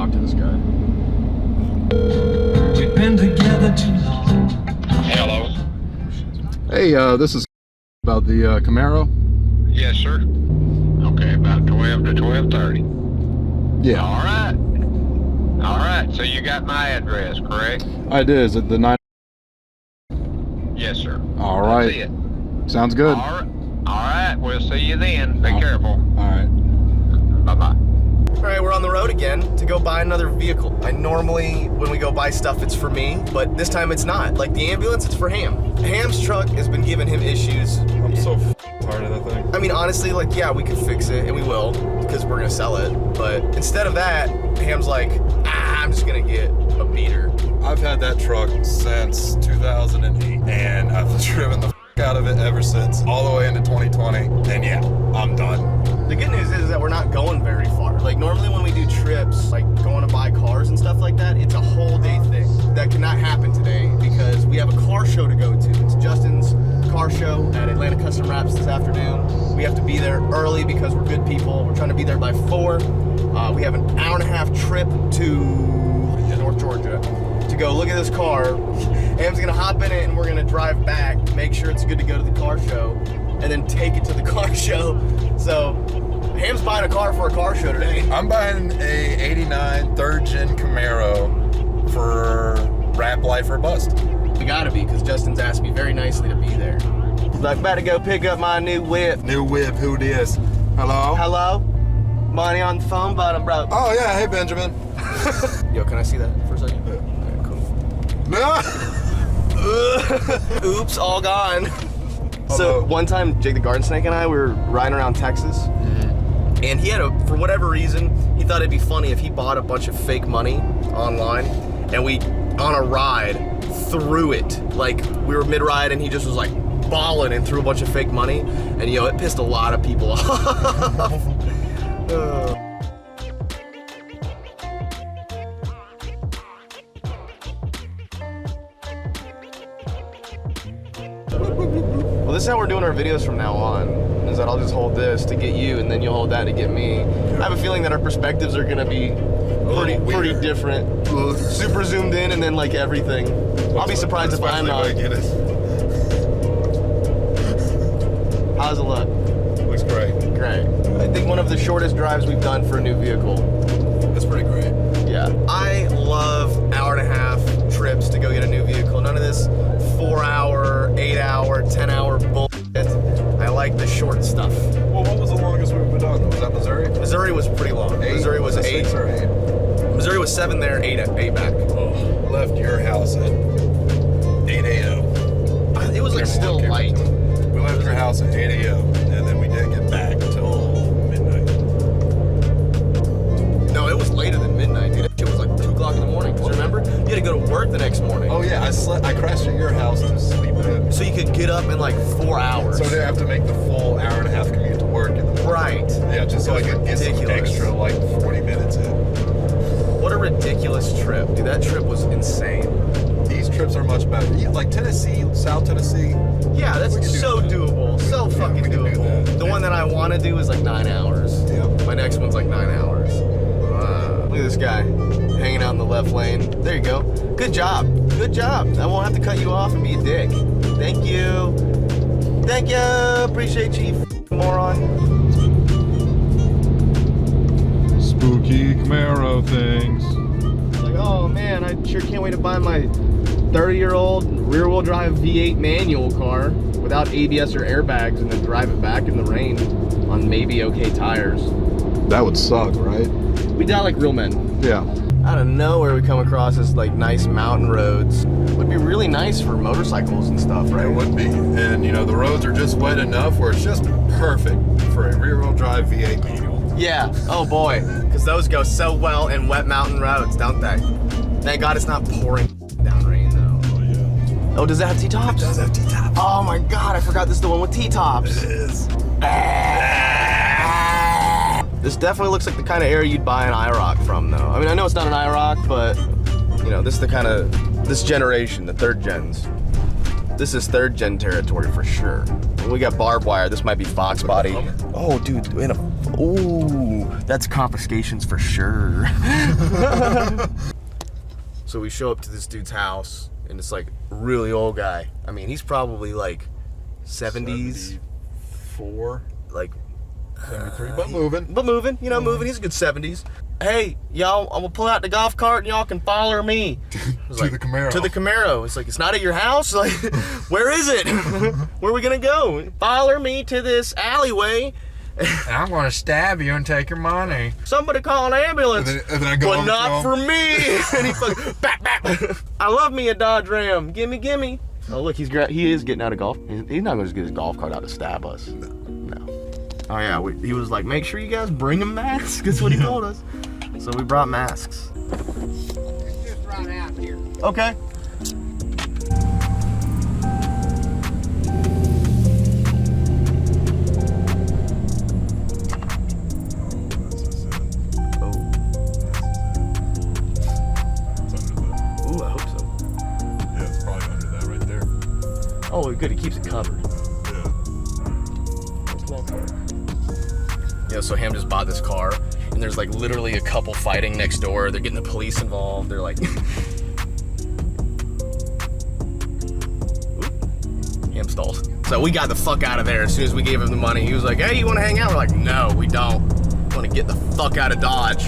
talk to this guy. We've been together too long. Hello. Hey, this is about the Camaro. Yes, sir. Okay, about 12 to 12:30. Yeah, All right. All right. So you got my address, correct? I did. Is it the 9? Yes, sir. All right. See it. Sounds good. All right. All right. We'll see you then. Be careful. All right. Bye-bye. All right, we're on the road again to go buy another vehicle. I normally, when we go buy stuff, it's for me, but this time it's not. Like the ambulance, it's for Ham. Ham's truck has been giving him issues. I'm so tired of that thing. I mean, honestly, like, yeah, we could fix it, and we will, because we're gonna sell it. But instead of that, Ham's like, I'm just gonna get a beater. I've had that truck since 2008, and I've driven the out of it ever since, all the way into 2020, and yeah, I'm done. The good news is that we're not going very far. Like, normally when we do trips, like going to buy cars and stuff like that, it's a whole day thing. That cannot happen today because we have a car show to go to. It's Justin's car show at Atlanta Custom Wraps this afternoon. We have to be there early because we're good people. We're trying to be there by 4. We have an hour-and-a-half trip to North Georgia to go look at this car. Ham's gonna hop in it and we're gonna drive back, make sure it's good to go to the car show, and then take it to the car show. So Ham's buying a car for a car show today. I'm buying a 89 3rd gen Camaro for Rap Life or Bust. We gotta be, because Justin's asked me very nicely to be there. He's like, about to go pick up my new whip. New whip, who dis? Hello? Hello? Money on the phone, but I'm broke. Oh yeah, hey Benjamin. Yo, can I see that for a second? Yeah. Alright, cool. No! Oops, all gone. So Hello. one time, Jake the Garden Snake and I, we were riding around Texas, and he had for whatever reason, he thought it'd be funny if he bought a bunch of fake money online, and we, on a ride, threw it. Like, we were mid-ride, and he just was like balling and threw a bunch of fake money, and it pissed a lot of people off. Well, this is how we're doing our videos from now on, is that I'll just hold this to get you, and then you'll hold that to get me. I have a feeling that our perspectives are gonna be pretty different. Super zoomed in, and then like everything. I'll be surprised if I'm not. How does it look? Looks great. Great. I think one of the shortest drives we've done for a new vehicle. That's pretty great. Yeah. I love hour-and-a-half trips to go get a new vehicle. None of this 4-hour, 8-hour, 10-hour bullshit. I like the short stuff. Well, what was the longest we've done? Was that Missouri? Missouri was pretty long. Missouri was 8. 6 or 8? Missouri was 7 there, 8 back. Oh, left your house at 8 a.m. It was like still light. We left your house at 8 a.m. and then we didn't get back till midnight. No, it was later than midnight, dude. It was like 2 o'clock in the morning. Because remember, you had to go to work the next morning. Oh yeah, I crashed at your house to sleep in. So you could get up in like 4 hours. So I didn't have to make the full hour-and-a-half commute to work in the morning. Right. Yeah, just so I could get some extra like 40 minutes in. What a ridiculous trip. Dude, that trip was insane. These trips are much better. Yeah, like Tennessee, South Tennessee. Yeah, that's so doable. So fucking we can do doable. that. The one that I want to do is like 9 hours. Yeah. My next one's like 9 hours. Look at this guy hanging out in the left lane. There you go. Good job. Good job. I won't have to cut you off and be a dick. Thank you. Thank you. Appreciate you, moron. Spooky Camaro things. Like, oh man, I sure can't wait to buy my 30-year-old rear-wheel drive V8 manual car without ABS or airbags and then drive it back in the rain on maybe okay tires. That would suck, right? We die like real men. Yeah. Out of nowhere, we come across this like nice mountain roads. Would be really nice for motorcycles and stuff, right? It would be. And you know, the roads are just wet enough where it's just perfect for a rear-wheel drive V8 manual. Yeah. Oh boy. Because those go so well in wet mountain roads, don't they? Thank God it's not pouring down rain though. Oh yeah. Oh, does that have T-tops? It does have T-tops. Oh my God, I forgot this is the one with T-tops. It is. This definitely looks like the kind of air you'd buy an IROC from, though. I mean, I know it's not an IROC, but, you know, this is the kind of, this generation, the 3rd gens. This is 3rd gen territory for sure. We got barbed wire. This might be Fox body. Oh, dude, ooh, that's confiscations for sure. So we show up to this dude's house, and it's like a really old guy. I mean, he's probably like 70s. 74, like 73, but moving. You know, moving. He's a good 70s. Hey, y'all, I'm gonna pull out the golf cart and y'all can follow me. To the Camaro. To the Camaro. It's like, it's not at your house? Like, where is it? Where are we gonna go? Follow me to this alleyway. I'm gonna stab you and take your money. Somebody call an ambulance. And then I go but over not to for me. And he fucking, bap, bap. I love me a Dodge Ram. Gimme, gimme. Oh, look, he is getting out of golf. He's not gonna just get his golf cart out to stab us. No. Oh yeah, he was like, make sure you guys bring a mask. That's what he told us. So we brought masks. Just right out here. Okay. Ooh, I hope so. Yeah, it's probably under that right there. Oh, good, he keeps it covered. Yeah, so Ham just bought this car, and there's like literally a couple fighting next door. They're getting the police involved. They're like, Ham stalls. So we got the fuck out of there as soon as we gave him the money. He was like, hey, you wanna hang out? We're like, no, we don't. We wanna get the fuck out of Dodge.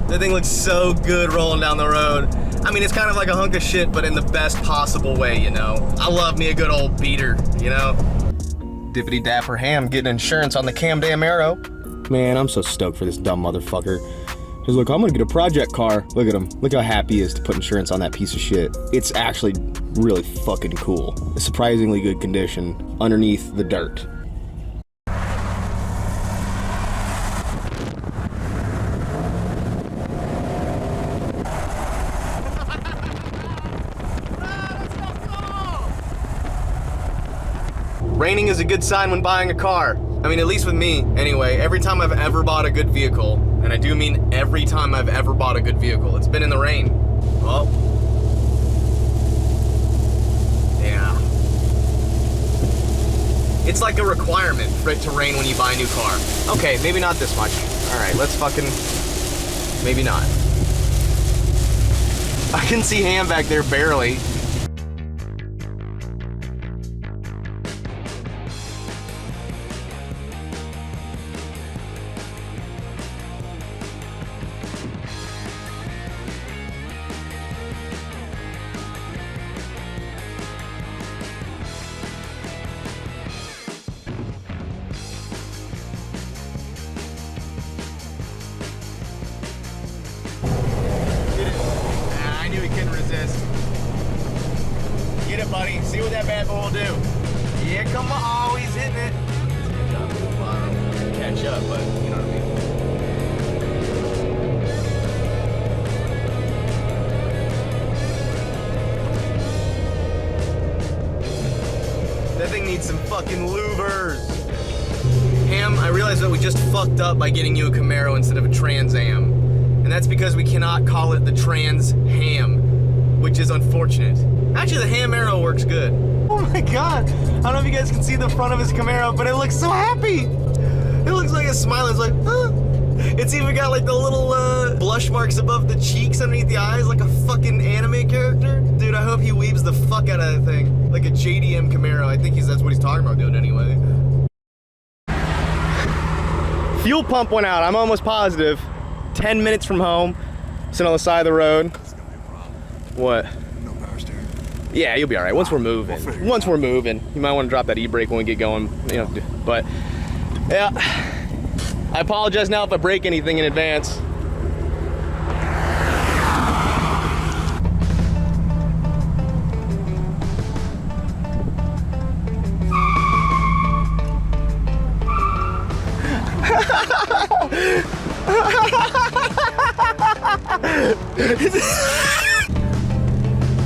That thing looks so good rolling down the road. I mean, it's kind of like a hunk of shit, but in the best possible way, you know? I love me a good old beater, you know? Dippity dapper Ham getting insurance on the Camaro. Man, I'm so stoked for this dumb motherfucker. He's like, I'm gonna get a project car. Look at him. Look how happy he is to put insurance on that piece of shit. It's actually really fucking cool. A surprisingly good condition underneath the dirt. Raining is a good sign when buying a car. I mean, at least with me, anyway. Every time I've ever bought a good vehicle, and I do mean every time I've ever bought a good vehicle, it's been in the rain. Oh. Yeah. It's like a requirement for it to rain when you buy a new car. Okay, maybe not this much. All right, let's fucking, maybe not. I can see Ham back there barely. I knew he couldn't resist. Get it, buddy. See what that bad boy will do. Yeah, come on. Oh, he's hitting it. Catch up, but you know what I mean. That thing needs some fucking louvers. Ham, I realize that we just fucked up by getting you a Camaro instead of a Trans Am. And that's because we cannot call it the Trans Ham, which is unfortunate. Actually, the Ham Arrow works good. Oh my God. I don't know if you guys can see the front of his Camaro, but it looks so happy. It looks like a smile. It's like, huh. It's even got like the little blush marks above the cheeks underneath the eyes, like a fucking anime character. Dude, I hope he weaves the fuck out of that thing. Like a JDM Camaro. I think that's what he's talking about doing anyway. Fuel pump went out, I'm almost positive. 10 minutes from home, sitting on the side of the road. It's gonna be a problem. What? No power steering. Yeah, you'll be all right once we're moving. Once we're moving, you might want to drop that e-brake when we get going, you know. But yeah, I apologize now if I break anything in advance.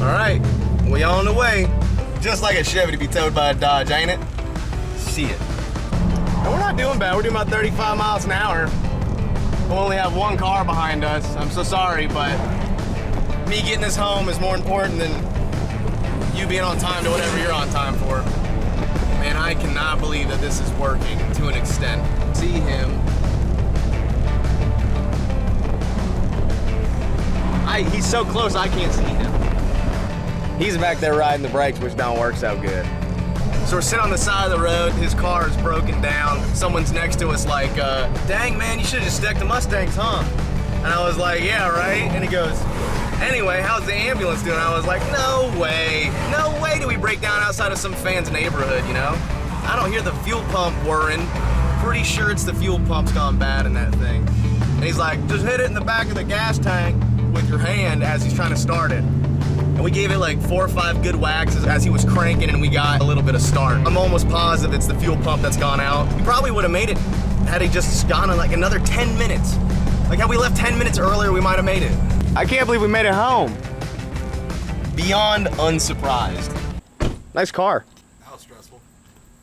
All right, we on the way. Just like a Chevy to be towed by a Dodge, ain't it? See it. And we're not doing bad. We're doing about 35 miles an hour. We'll only have one car behind us. I'm so sorry, but me getting this home is more important than you being on time to whatever you're on time for. Man, I cannot believe that this is working to an extent. See him. He's so close, I can't see him. He's back there riding the brakes, which don't work so good. So we're sitting on the side of the road, his car is broken down. Someone's next to us like, dang man, you should've just stuck the Mustangs, huh? And I was like, yeah, right? And he goes, anyway, how's the ambulance doing? I was like, no way do we break down outside of some fan's neighborhood, you know? I don't hear the fuel pump whirring. Pretty sure it's the fuel pump's gone bad in that thing. And he's like, just hit it in the back of the gas tank with your hand as he's trying to start it. And we gave it like 4 or 5 good whacks as he was cranking and we got a little bit of start. I'm almost positive it's the fuel pump that's gone out. He probably would have made it had he just gone in like another 10 minutes. Like had we left 10 minutes earlier, we might have made it. I can't believe we made it home. Beyond unsurprised. Nice car. That was stressful.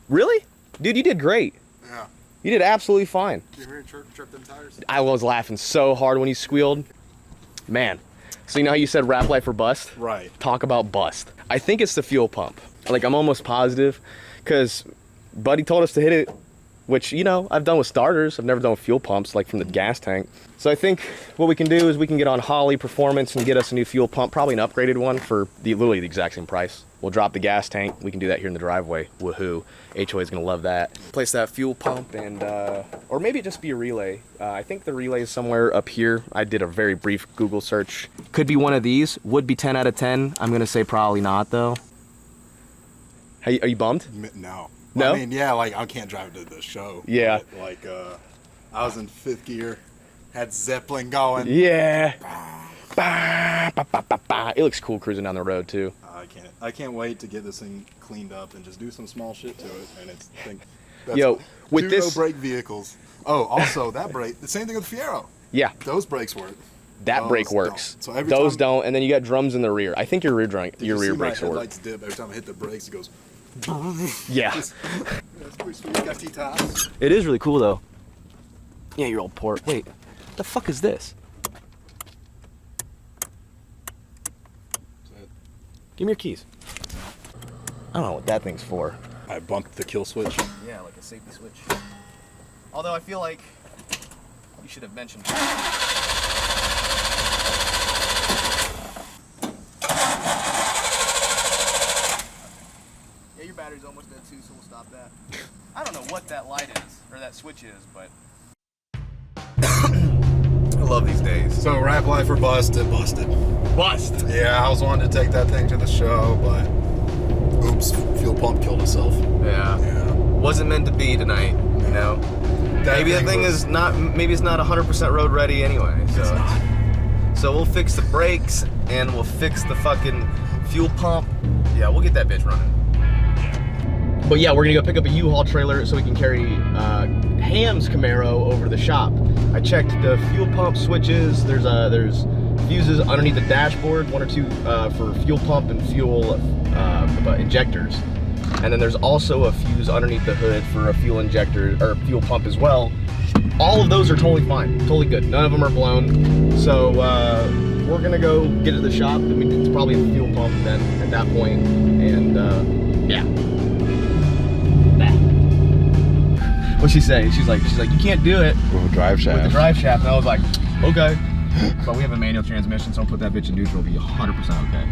Really? Dude, you did great. Yeah. You did absolutely fine. Did you hear trip them tires? I was laughing so hard when you squealed. Man. So you know how you said rap life or bust? Right. Talk about bust. I think it's the fuel pump. Like I'm almost positive because Buddy told us to hit it, which, you know, I've done with starters. I've never done with fuel pumps, like from the gas tank. So I think what we can do is we can get on Holly Performance and get us a new fuel pump, probably an upgraded one for literally the exact same price. We'll drop the gas tank. We can do that here in the driveway. Woohoo. HOA is gonna love that. Place that fuel pump and, or maybe it just be a relay. I think the relay is somewhere up here. I did a very brief Google search. Could be one of these, would be 10 out of 10. I'm gonna say probably not though. Are you bummed? No. No? I mean, yeah, like I can't drive to the show. Yeah. But, like, I was in 5th gear, had Zeppelin going. Yeah. Bah, bah, bah, bah, bah. It looks cool cruising down the road too. I can't wait to get this thing cleaned up and just do some small shit to it. And it's Yo, with two this no brake vehicles. Oh, also that brake. The same thing with the Fiero. Yeah. Those brakes work. That Those brake works. Don't. So every those time, don't, and then you got drums in the rear. I think your rear brakes my will work. headlights dip every time I hit the brakes. It goes. Yeah. That's pretty sweet. You got Keytags. It is really cool though. Yeah, your old port. Wait, what the fuck is this? Give me your keys. I don't know what that thing's for. I bumped the kill switch. Yeah, like a safety switch. Although I feel like you should have mentioned. Yeah, your battery's almost dead too, so we'll stop that. I don't know what that light is, or that switch is, but... I love these days. So rap life or bust, it busted. Bust! Yeah, I was wanting to take that thing to the show, but oops, fuel pump killed itself. Yeah. Wasn't meant to be tonight, you know? Maybe the thing is not, maybe it's not 100% road ready anyway, so we'll fix the brakes and we'll fix the fucking fuel pump. Yeah, we'll get that bitch running. But yeah, we're gonna go pick up a U-Haul trailer so we can carry Ham's Camaro over to the shop. I checked the fuel pump switches. There's fuses underneath the dashboard, 1 or 2 for fuel pump and fuel injectors. And then there's also a fuse underneath the hood for a fuel injector or fuel pump as well. All of those are totally fine, totally good. None of them are blown. So we're gonna go get to the shop. I mean, it's probably a fuel pump then at that point. And yeah. What'd she say? She's like, you can't do it With a drive shaft. with the drive shaft. And I was like, okay. But we have a manual transmission, so I'll put that bitch in neutral. It'll be 100% okay.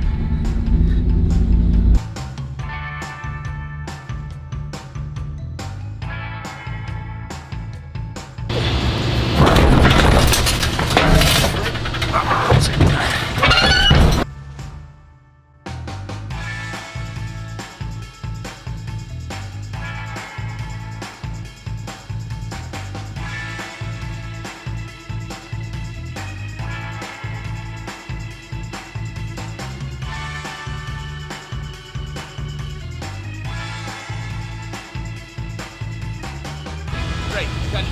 Great, good.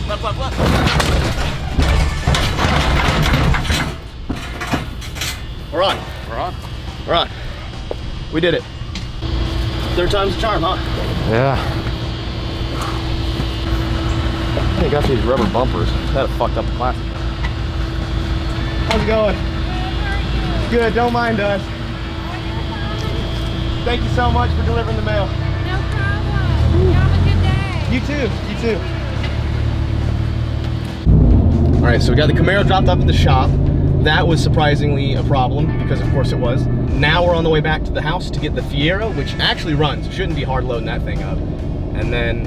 Left. We're on. We did it. 3rd time's the charm, huh? Yeah. They got these rubber bumpers. That fucked up the plastic. How's it going? Good, don't mind us. Thank you so much for delivering the mail. No problem. You have a good day. You too, you too. All right, so we got the Camaro dropped off at the shop. That was surprisingly a problem because of course it was. Now we're on the way back to the house to get the Fiero, which actually runs. It shouldn't be hard loading that thing up. And then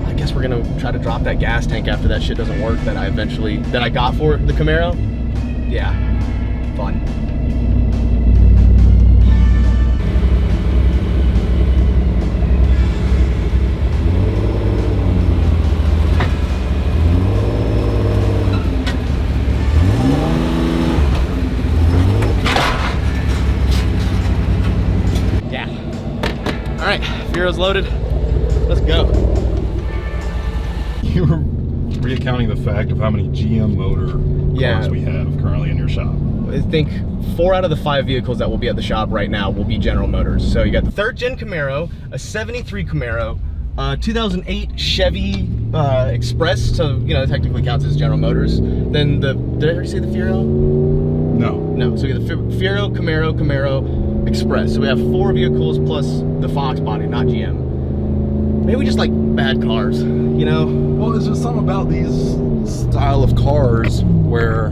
I guess we're gonna try to drop that gas tank after that shit doesn't work that I got for the Camaro. Yeah, fun. All right, Fiero's loaded. Let's go. You were reaccounting the fact of how many GM motor cars we have currently in your shop. I think 4 out of the 5 vehicles that will be at the shop right now will be General Motors. So you got the 3rd gen Camaro, a 73 Camaro, 2008 Chevy Express, so you know it technically counts as General Motors. Then did I already say the Fiero? No. No, so we got the Fiero, Camaro, Express. So we have 4 vehicles plus the Fox body, not GM. Maybe we just like bad cars, you know? Well, there's just something about these style of cars where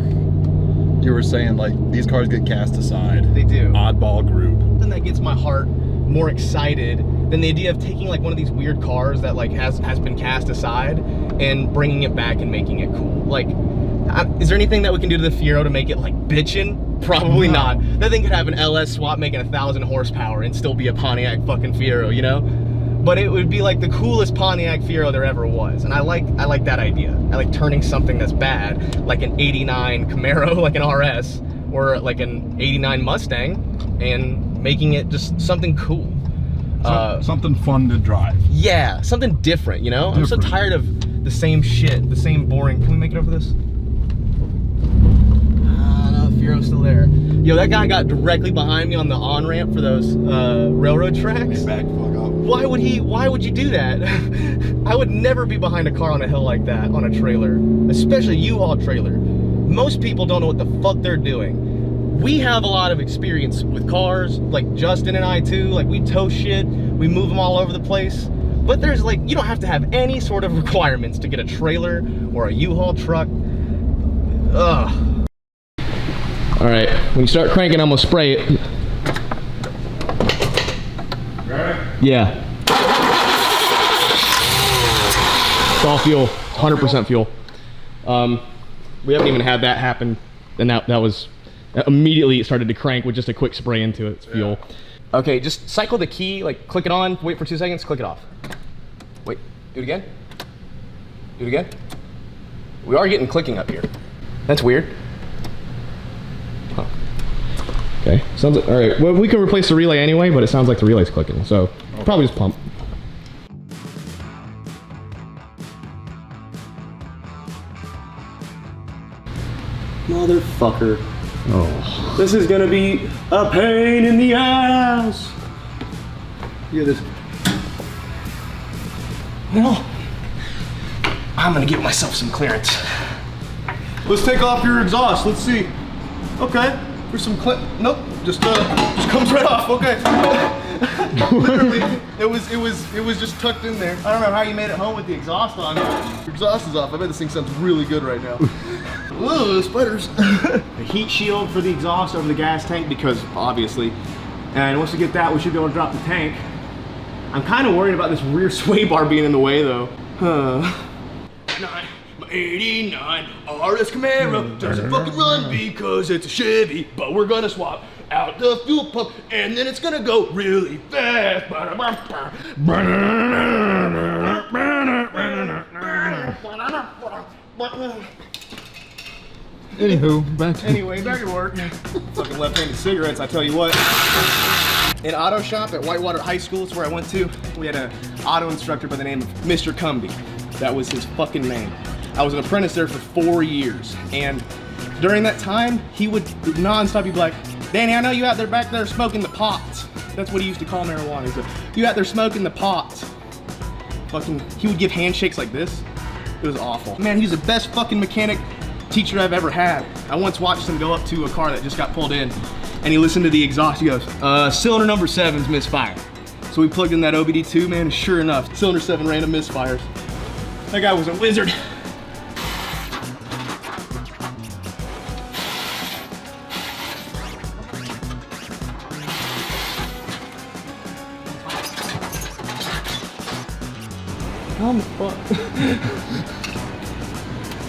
you were saying like these cars get cast aside. They do. Oddball group. Something that gets my heart more excited than the idea of taking like one of these weird cars that like has been cast aside and bringing it back and making it cool. Like, is there anything that we can do to the Fiero to make it like bitchin'? Probably not. That thing could have an LS swap making 1,000 horsepower and still be a Pontiac fucking Fiero, you know? But it would be like the coolest Pontiac Fiero there ever was. And I like that idea. I like turning something that's bad, like an 89 Camaro, like an RS, or like an 89 Mustang, and making it just something cool. Something fun to drive. Yeah, something different, you know? I'm so tired of the same shit, the same boring. Can we make it over this? No, Fiero's still there. Yo, that guy got directly behind me on the on-ramp for those railroad tracks. Back fuck up. Why would you do that? I would never be behind a car on a hill like that, on a trailer, especially a U-Haul trailer. Most people don't know what the fuck they're doing. We have a lot of experience with cars, like Justin and I too, like we tow shit, we move them all over the place. But there's like, you don't have to have any sort of requirements to get a trailer or a U-Haul truck. Ugh. All right, when you start cranking, I'm gonna spray it. Right? Yeah. It's all fuel, 100% fuel. We haven't even had that happen, and that was immediately it started to crank with just a quick spray into it. It's fuel. Okay, just cycle the key, like click it on, wait for 2 seconds, click it off. Wait, do it again. Do it again. We are getting clicking up here. That's weird. Huh. Okay, sounds like, all right, well, we can replace the relay anyway, but it sounds like the relay's clicking, so probably just pump. Motherfucker. Oh. This is gonna be a pain in the ass. Look at this. Well, I'm gonna give myself some clearance. Let's take off your exhaust. Let's see. Okay. There's some nope. Just comes right off. Okay. Literally, it was just tucked in there. I don't know how you made it home with the exhaust on. Your exhaust is off. I bet this thing sounds really good right now. Ooh, spiders. A heat shield for the exhaust over the gas tank because obviously. And once we get that, we should be able to drop the tank. I'm kind of worried about this rear sway bar being in the way though. My 89 RS Camaro doesn't fucking run because it's a Chevy, but we're gonna swap out the fuel pump and then it's gonna go really fast. Anywho, back to work. Fucking left-handed cigarettes, I tell you what. In auto shop at Whitewater High School, it's where I went to. We had an auto instructor by the name of Mr. Cumby. That was his fucking name. I was an apprentice there for 4 years, and during that time, he would non-stop be like, Danny, I know you out there back there smoking the pots. That's what he used to call marijuana. He's like, you out there smoking the pots. Fucking, he would give handshakes like this. It was awful. Man, he's the best fucking mechanic teacher I've ever had. I once watched him go up to a car that just got pulled in, and he listened to the exhaust. He goes, cylinder number 7's misfire. So we plugged in that OBD2, man, and sure enough, cylinder 7 random misfires. That guy was a wizard. How the fuck?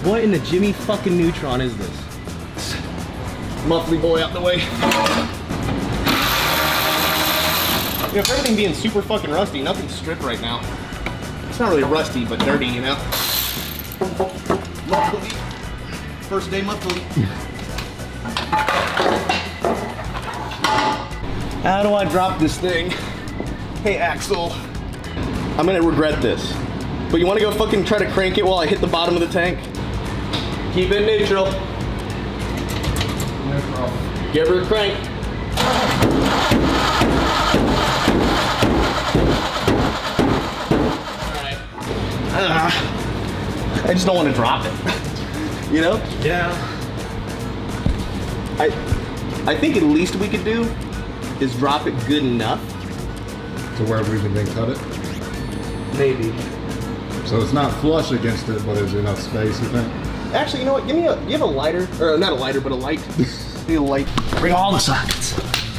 What in the Jimmy fucking Neutron is this? Muffly boy out the way. You know, for everything being super fucking rusty, nothing's stripped right now. It's not really rusty, but dirty, you know? Muffly. First day muffly. How do I drop this thing? Hey, Axel. I'm gonna regret this. But you wanna go fucking try to crank it while I hit the bottom of the tank? Keep it neutral. Neutral. Give her a crank. Alright. I just don't want to drop it. You know? Yeah. I think at least we could do is drop it good enough. To where we can then cut it? Maybe. So it's not flush against it, but there's enough space, you think? Actually, you know what? You have a lighter, or not a lighter, but a light. Need a light. Bring all the sockets.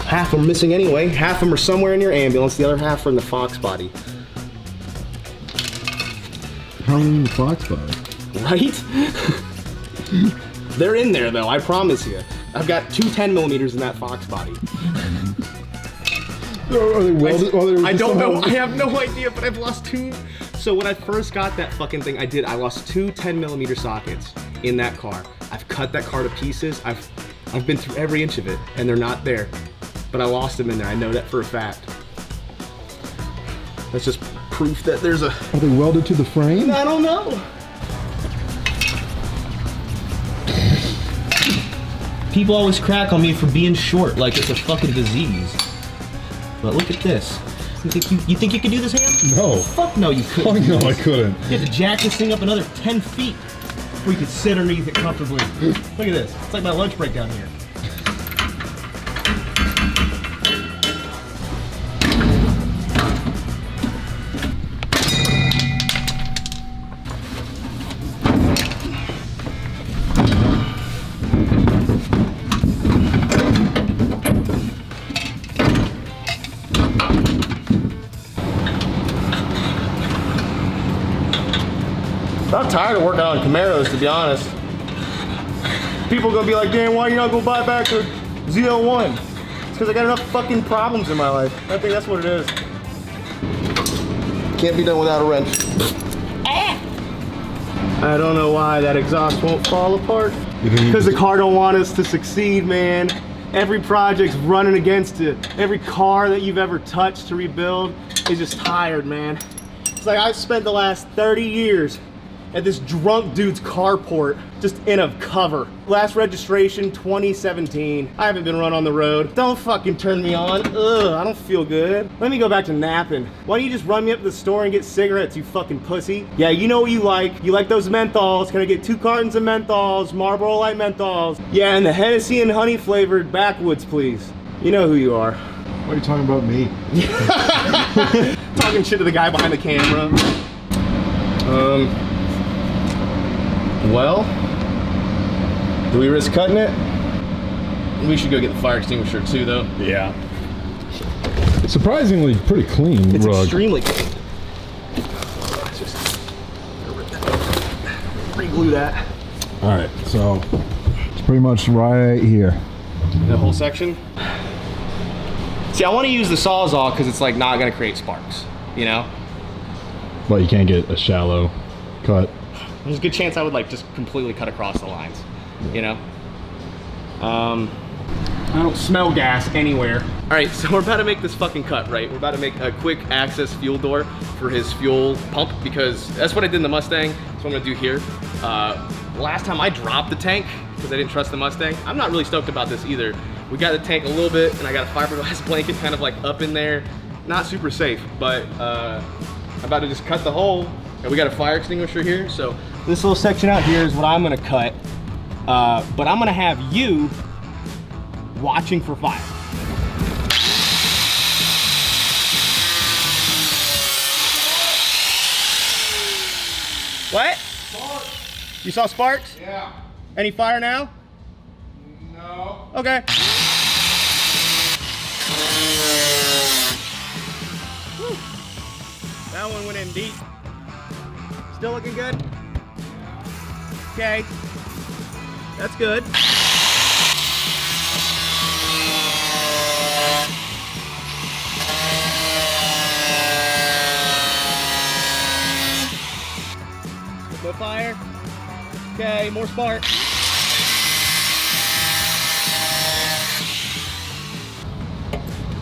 Half are missing anyway. Half of them are somewhere in your ambulance. The other half are in the Fox body. How many in the Fox body? Right? They're in there though, I promise you. I've got 2 10mm in that Fox body. Are they welded? I don't know. I have no idea, but I've lost 2. So when I first got that fucking thing, I lost 2 10mm sockets in that car. I've cut that car to pieces. I've been through every inch of it, and they're not there. But I lost them in there. I know that for a fact. That's just proof that there's a... Are they welded to the frame? I don't know. People always crack on me for being short, like it's a fucking disease. But look at this. You think you could do this, Ham? No. Fuck no, you couldn't. Fuck no, I couldn't. You had to jack this thing up another 10 feet before you could sit underneath it comfortably. Look at this. It's like my lunch break down here. I'm tired of working on Camaros, to be honest. People gonna be like, Dan, why you not go buy back a ZL1? It's because I got enough fucking problems in my life. I think that's what it is. Can't be done without a wrench. I don't know why that exhaust won't fall apart. Because the car don't want us to succeed, man. Every project's running against it. Every car that you've ever touched to rebuild is just tired, man. It's like I've spent the last 30 years at this drunk dude's carport, just in a cover. Last registration, 2017. I haven't been run on the road. Don't fucking turn me on. Ugh, I don't feel good. Let me go back to napping. Why don't you just run me up to the store and get cigarettes, you fucking pussy? Yeah, you know what you like. You like those menthols. Can I get 2 cartons of menthols, Marlboro Light menthols? Yeah, and the Hennessy and honey flavored backwoods, please. You know who you are. Why are you talking about me? Talking shit to the guy behind the camera. Well, do we risk cutting it? We should go get the fire extinguisher too, though. Yeah. Surprisingly pretty clean It's rug. extremely clean. Let's just re-glue that. All right, so it's pretty much right here. The whole section? See, I want to use the Sawzall because it's like not going to create sparks, you know? But you can't get a shallow cut. There's a good chance I would like just completely cut across the lines, you know? I don't smell gas anywhere. All right, so we're about to make this fucking cut, right? We're about to make a quick access fuel door for his fuel pump because that's what I did in the Mustang. That's what I'm gonna do here. Last time I dropped the tank because I didn't trust the Mustang. I'm not really stoked about this either. We got the tank a little bit and I got a fiberglass blanket kind of like up in there. Not super safe, but I'm about to just cut the hole. And we got a fire extinguisher here, so this little section out here is what I'm gonna cut. But I'm gonna have you watching for fire. What? Sparks. You saw sparks? Yeah. Any fire now? No. Okay. Whew. That one went in deep. Still looking good? Okay. That's good. No fire. Okay, more spark.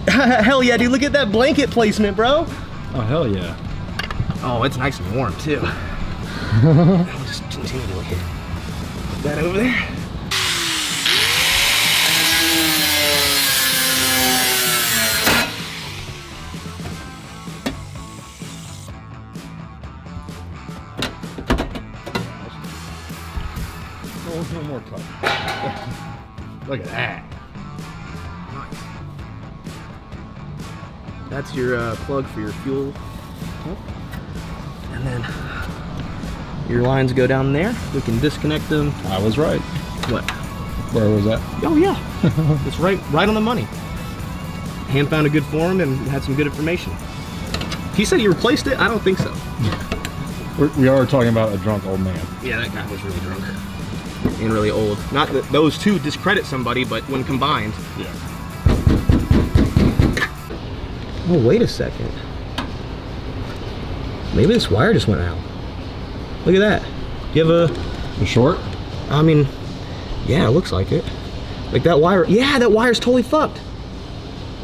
Hell yeah, dude, look at that blanket placement, bro. Oh, hell yeah. Oh, it's nice and warm, too. I'll just continue to put that over there. No more cut. Look at that. Nice. That's your plug for your fuel. And then your lines go down there. We can disconnect them. I was right. What? Where was that? Oh yeah. It's right on the money. Hand found a good form and had some good information. He said he replaced it? I don't think so. We are talking about a drunk old man. Yeah, that guy was really drunk. And really old. Not that those two discredit somebody, but when combined. Yeah. Oh, wait a second. Maybe this wire just went out. Look at that. Do you have The short? I mean, yeah, it looks like it. Like that wire, yeah, that wire's totally fucked.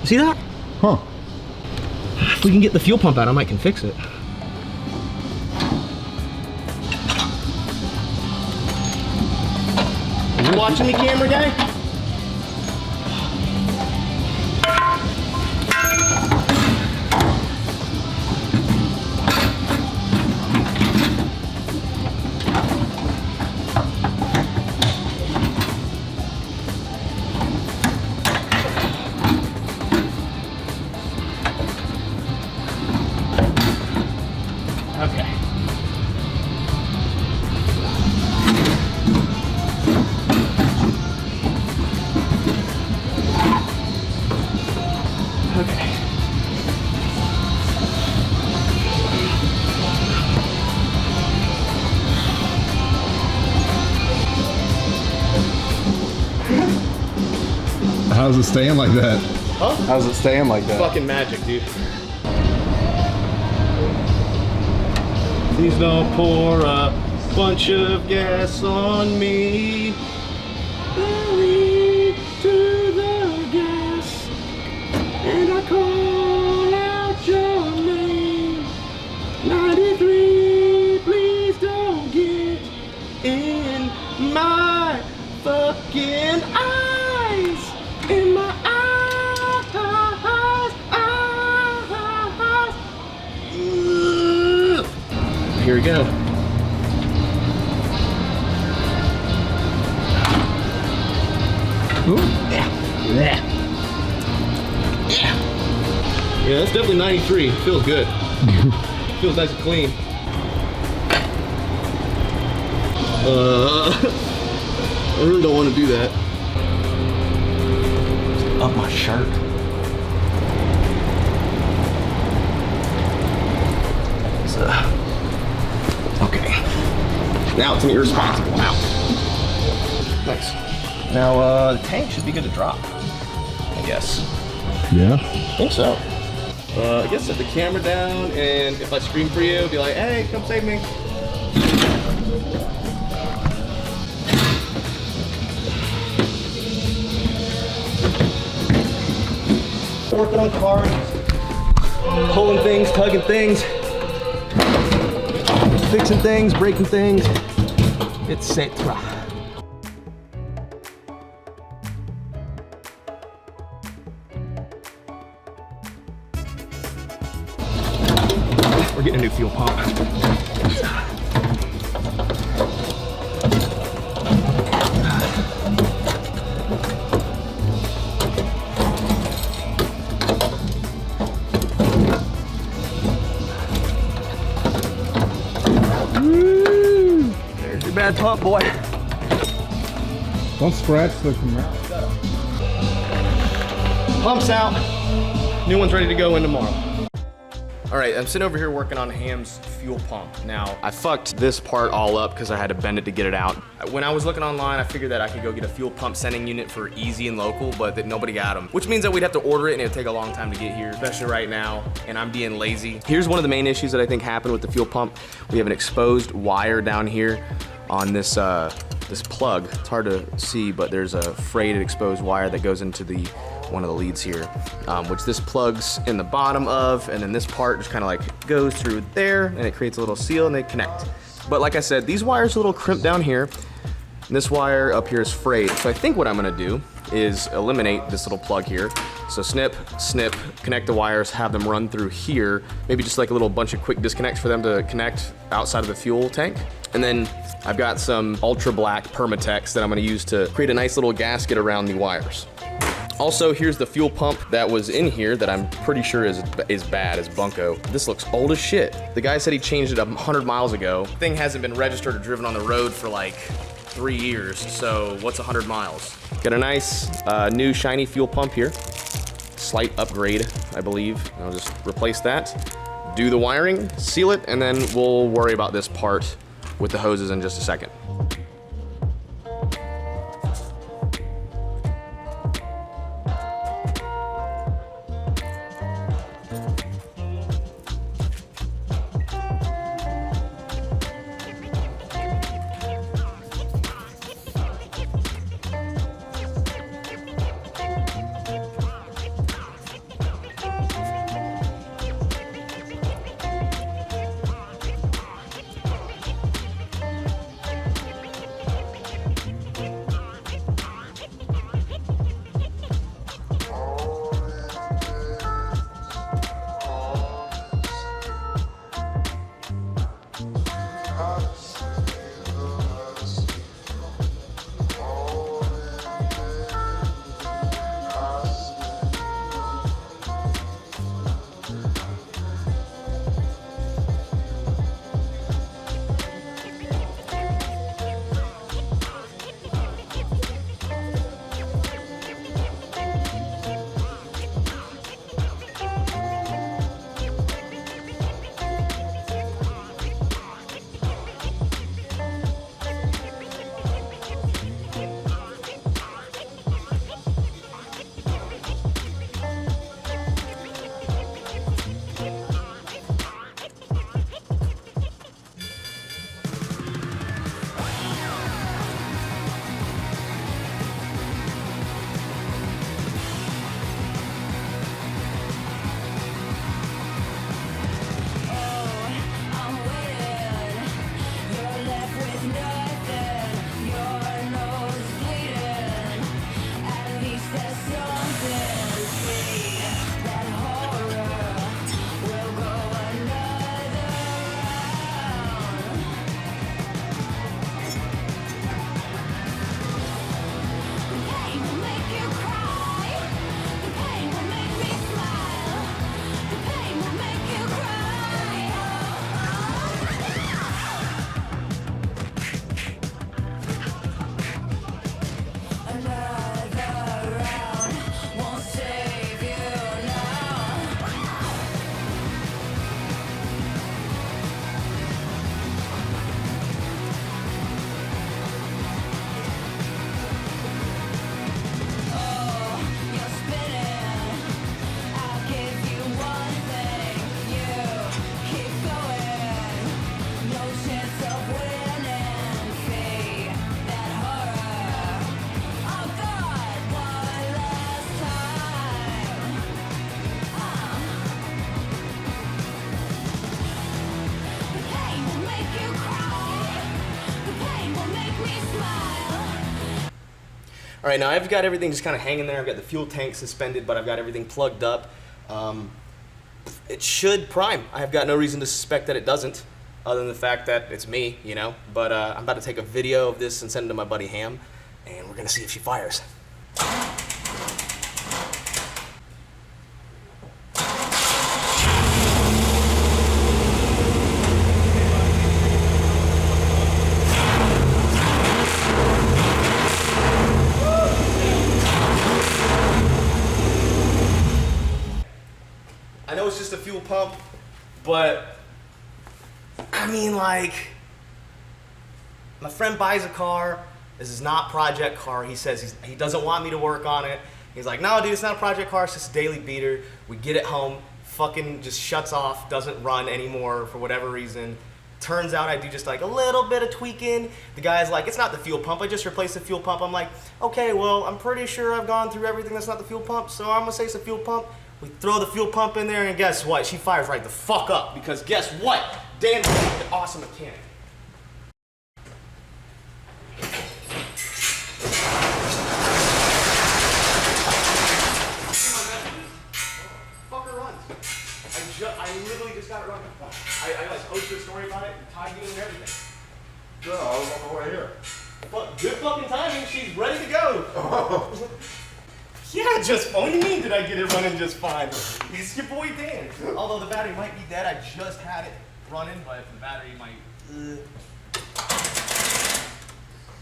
You see that? Huh. If we can get the fuel pump out, I might can fix it. You watching me, camera guy? Okay. Okay. How's it staying like that? Huh? How's it staying like that? Fucking magic, dude. Please don't pour a bunch of gas on me. Belly to the gas, and I call out your name. 93, please don't get in my fucking eyes. In my eyes. Here we go. Ooh. Yeah. Yeah. Yeah. Yeah, that's definitely 93. Feels good. Feels nice and clean. I really don't want to do that. Up my shirt. So, okay. Now it's an irresponsible now. Nice. Now the tank should be good to drop, I guess. Yeah. I think so. I guess set the camera down, and if I scream for you, be like, hey, come save me. Working on cars, pulling things, tugging things, fixing things, breaking things, etc. We're getting a new fuel pump. bad pump, boy. Don't scratch the Camaro. Pump's out. New one's ready to go in tomorrow. All right, I'm sitting over here working on Ham's fuel pump. Now, I fucked this part all up because I had to bend it to get it out. When I was looking online, I figured that I could go get a fuel pump sending unit for easy and local, but that nobody got them, which means that we'd have to order it and it'd take a long time to get here, especially right now, and I'm being lazy. Here's one of the main issues that I think happened with the fuel pump. We have an exposed wire down here on this this plug. It's hard to see, but there's a frayed exposed wire that goes into one of the leads here, which this plugs in the bottom of, and then this part just kind of like goes through there, and it creates a little seal, and they connect. But like I said, these wires are a little crimped down here, and this wire up here is frayed. So I think what I'm gonna do is eliminate this little plug here. So snip, snip, connect the wires, have them run through here, maybe just like a little bunch of quick disconnects for them to connect outside of the fuel tank. And then I've got some ultra black Permatex that I'm gonna use to create a nice little gasket around the wires. Also, here's the fuel pump that was in here that I'm pretty sure is bad, is bunko. This looks old as shit. The guy said he changed it 100 miles ago. The thing hasn't been registered or driven on the road for like 3 years, so what's 100 miles? Got a nice new shiny fuel pump here. Slight upgrade, I believe. I'll just replace that, do the wiring, seal it, and then we'll worry about this part with the hoses in just a second. All right, now I've got everything just kind of hanging there. I've got the fuel tank suspended, but I've got everything plugged up. It should prime. I have got no reason to suspect that it doesn't, other than the fact that it's me, you know. But I'm about to take a video of this and send it to my buddy Ham, and we're gonna see if she fires. fuel pump, but I mean, like, my friend buys a car. This is not project car. He says he doesn't want me to work on it. He's like, no, dude, it's not a project car. It's just a daily beater. We get it home, fucking just shuts off, doesn't run anymore for whatever reason. Turns out I do just like a little bit of tweaking. The guy's like, it's not the fuel pump. I just replaced the fuel pump. I'm like, okay, well, I'm pretty sure I've gone through everything that's not the fuel pump, so I'm gonna say it's a fuel pump. We throw the fuel pump in there, and guess what? She fires right the fuck up, because guess what? Dan's an awesome mechanic. Fucker runs. I literally just got it running. I like posted a story about it and tagged you and everything. No, I was on my way here. But good fucking timing, she's ready to go. Yeah, just what do you mean did I get it running just fine? It's your boy Dan. Although the battery might be dead, I just had it running, but the battery might.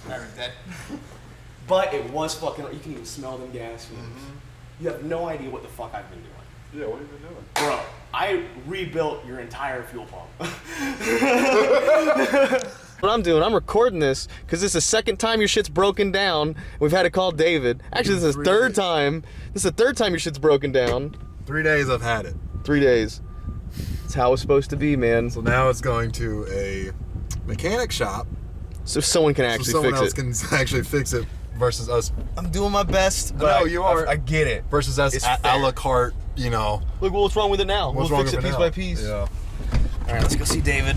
Battery's dead. But it was fucking. You can even smell them gas fumes. You have no idea what the fuck I've been doing. Yeah, what have you been doing? Bro, I rebuilt your entire fuel pump. What I'm doing, I'm recording this because this is the second time your shit's broken down. We've had to call David. Actually, this is the third time. This is the third time your shit's broken down. 3 days I've had it. 3 days. That's how it's supposed to be, man. So now it's going to a mechanic shop. So someone can actually so someone fix else it. can actually fix it versus us. I'm doing my best, I but know, you are. I get it. Versus us It's a fair. la carte, you know. Look, what's wrong with it now? What's we'll wrong fix with it piece now? by piece. Yeah. All right, let's go see David.